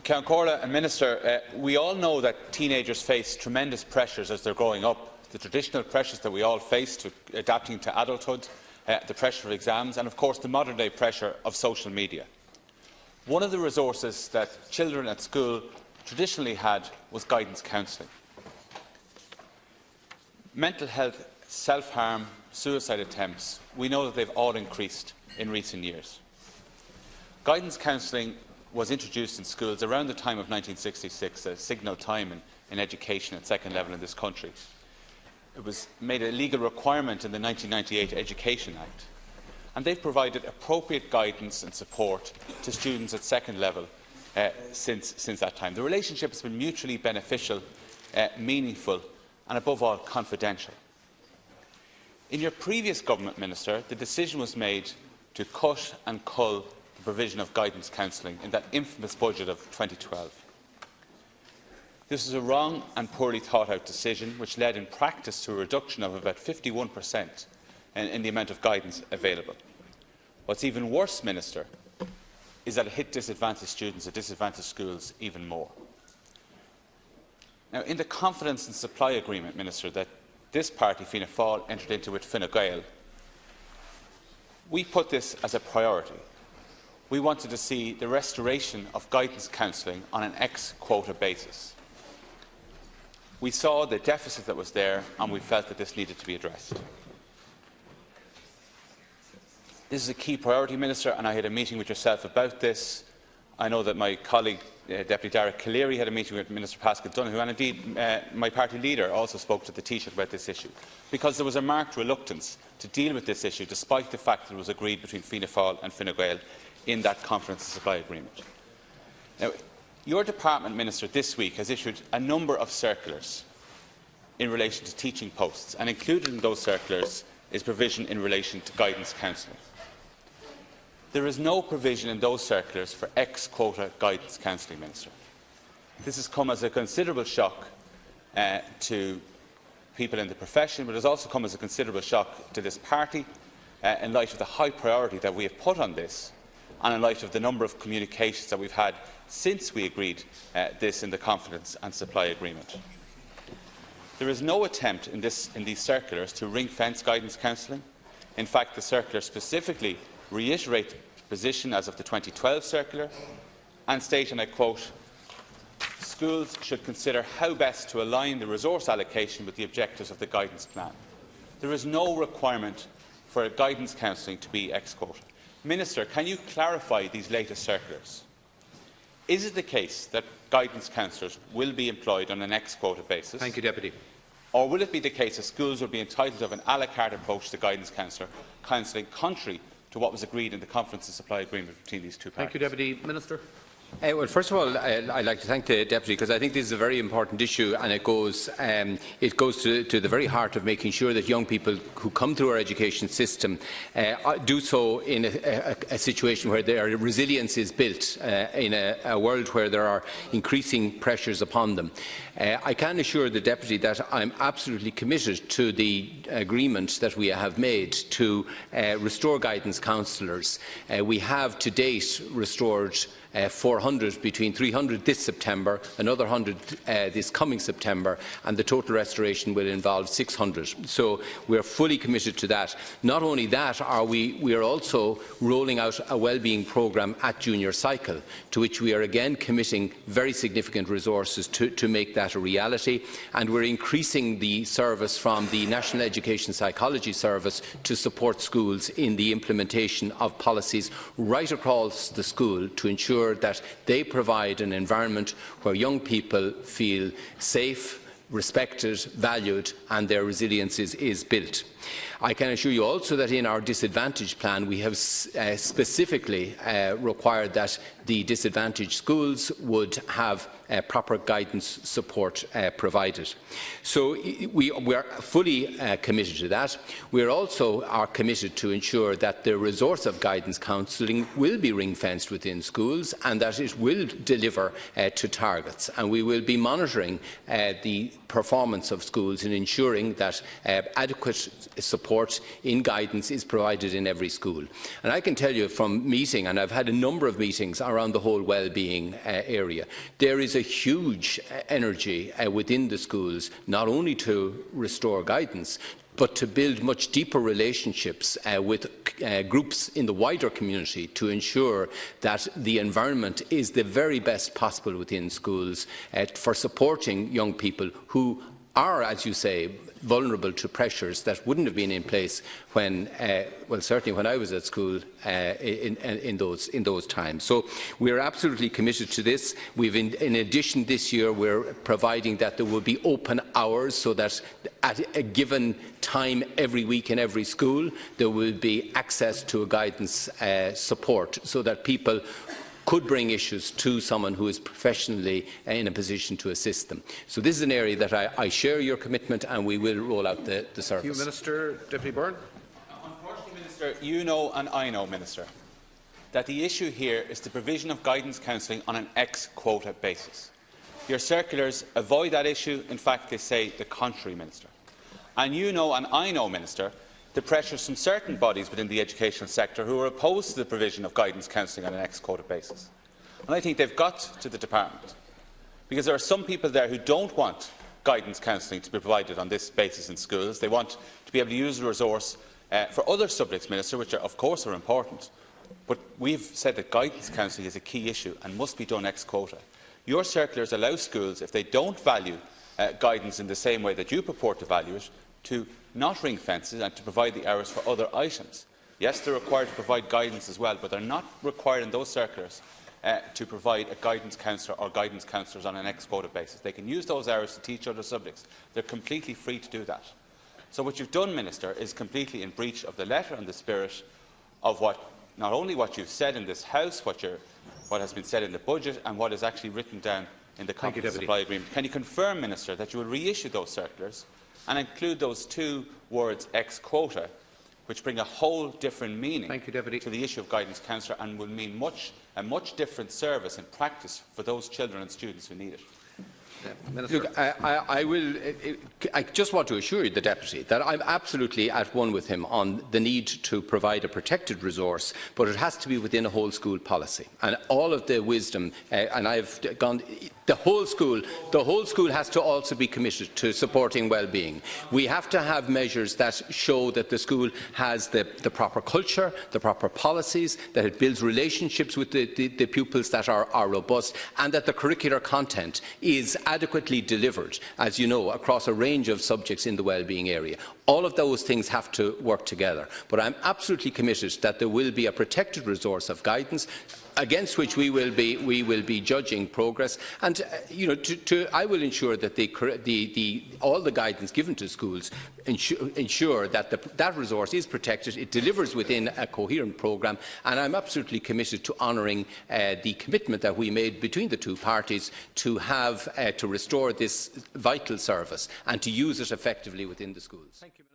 Count Corla and Minister, we all know that teenagers face tremendous pressures as they're growing up. The traditional pressures that we all face to adapting to adulthood, the pressure of exams and, of course, the modern-day pressure of social media. One of the resources that children at school traditionally had was guidance counselling. Mental health, self-harm, suicide attempts, we know that they've all increased in recent years. Guidance counselling was introduced in schools around the time of 1966, a signal time in education at second level in this country. It was made a legal requirement in the 1998 Education Act, and they've provided appropriate guidance and support to students at second level since that time. The relationship has been mutually beneficial, meaningful and, above all, confidential. In your previous government, Minister, the decision was made to cut and cull the provision of guidance counselling in that infamous budget of 2012. This is a wrong and poorly thought-out decision which led in practice to a reduction of about 51% in the amount of guidance available. What's even worse, Minister, is that it hit disadvantaged students at disadvantaged schools even more. Now, in the confidence and supply agreement, Minister, that this party, Fianna Fáil, entered into with Fine Gael, we put this as a priority. We wanted to see the restoration of guidance counselling on an ex-quota basis. We saw the deficit that was there and we felt that this needed to be addressed. This is a key priority, Minister, and I had a meeting with yourself about this. I know that my colleague, Deputy Derek Calleary, had a meeting with Minister Pascal Donoghue, and indeed my party leader also spoke to the Taoiseach about this issue, because there was a marked reluctance to deal with this issue, despite the fact that it was agreed between Fianna Fáil and Fine Gael in that confidence and supply agreement. Now, your department, Minister, this week has issued a number of circulars in relation to teaching posts, and included in those circulars is provision in relation to guidance counselling. There is no provision in those circulars for ex-quota guidance counselling, Minister. This has come as a considerable shock to people in the profession, but it has also come as a considerable shock to this party in light of the high priority that we have put on this, and in light of the number of communications that we've had since we agreed this in the confidence and supply agreement. There is no attempt in these circulars to ring-fence guidance counselling. In fact, the circular specifically reiterate the position as of the 2012 circular and state, and I quote, "Schools should consider how best to align the resource allocation with the objectives of the guidance plan." There is no requirement for guidance counselling to be ex-quota. Minister, can you clarify these latest circulars? Is it the case that guidance counsellors will be employed on an ex-quota basis? Thank you, Deputy. Or will it be the case that schools will be entitled to have an à la carte approach to guidance counselling contrary to what was agreed in the confidence and supply agreement between these two parties? Thank you, Deputy Minister. Well, first of all, I'd like to thank the Deputy, because I think this is a very important issue, and it goes to the very heart of making sure that young people who come through our education system do so in a situation where their resilience is built in a world where there are increasing pressures upon them. I can assure the Deputy that I am absolutely committed to the agreement that we have made to restore guidance counsellors. We have to date restored 400, between 300 this September, another 100 this coming September, and the total restoration will involve 600. So we are fully committed to that. Not only that, we are also rolling out a wellbeing programme at junior cycle, to which we are again committing very significant resources to make that a reality, and we are increasing the service from the National Education Psychology Service to support schools in the implementation of policies right across the school to ensure that they provide an environment where young people feel safe, respected, valued, and their resilience is built. I can assure you also that in our disadvantaged plan we have specifically required that the disadvantaged schools would have proper guidance support provided. So we are fully committed to that. We also are committed to ensure that the resource of guidance counselling will be ring-fenced within schools and that it will deliver to targets. And we will be monitoring the performance of schools in ensuring that adequate support in guidance is provided in every school. And I can tell you from meeting, and I've had a number of meetings around the whole well-being area, there is a huge energy within the schools, not only to restore guidance, but to build much deeper relationships with groups in the wider community to ensure that the environment is the very best possible within schools for supporting young people who are, as you say, vulnerable to pressures that wouldn't have been in place when, well, certainly when I was at school in those times. So we are absolutely committed to this. In addition, this year we're providing that there will be open hours, so that at a given time every week in every school there will be access to a guidance support, so that people could bring issues to someone who is professionally in a position to assist them. So this is an area that I share your commitment, and we will roll out the service. Thank you, Minister. Deputy Byrne. Unfortunately, Minister, you know and I know, Minister, that the issue here is the provision of guidance counselling on an ex-quota basis. Your circulars avoid that issue. In fact, they say the contrary, Minister. And you know and I know, Minister, the pressures from certain bodies within the educational sector who are opposed to the provision of guidance counselling on an ex-quota basis. And I think they've got to the department, because there are some people there who don't want guidance counselling to be provided on this basis in schools. They want to be able to use the resource for other subjects, Minister, which of course are important. But we've said that guidance counselling is a key issue and must be done ex-quota. Your circulars allow schools, if they don't value guidance in the same way that you purport to value it, to not ring fences and to provide the hours for other items. Yes, they're required to provide guidance as well, but they're not required in those circulars to provide a guidance counsellor or guidance counsellors on an ex-quota basis. They can use those hours to teach other subjects. They're completely free to do that. So what you've done, Minister, is completely in breach of the letter and the spirit of not only what you've said in this House, what has been said in the budget, and what is actually written down in the Confidence Supply Agreement. Can you confirm, Minister, that you will reissue those circulars and include those two words ex-quota, which bring a whole different meaning to the issue of guidance counsellor and will mean a much different service in practice for those children and students who need it? Look, I just want to assure you, the Deputy, that I'm absolutely at one with him on the need to provide a protected resource, but it has to be within a whole school policy. And all of the wisdom, and I've gone, the whole school has to also be committed to supporting well-being. We have to have measures that show that the school has the proper culture, the proper policies, that it builds relationships with the pupils that are robust, and that the curricular content is adequately delivered, as you know, across a range of subjects in the wellbeing area. All of those things have to work together. But I am absolutely committed that there will be a protected resource of guidance against which we will be judging progress, and I will ensure that all the guidance given to schools ensure that that resource is protected, it delivers within a coherent programme, and I am absolutely committed to honouring the commitment that we made between the two parties to restore this vital service and to use it effectively within the schools. Thank you.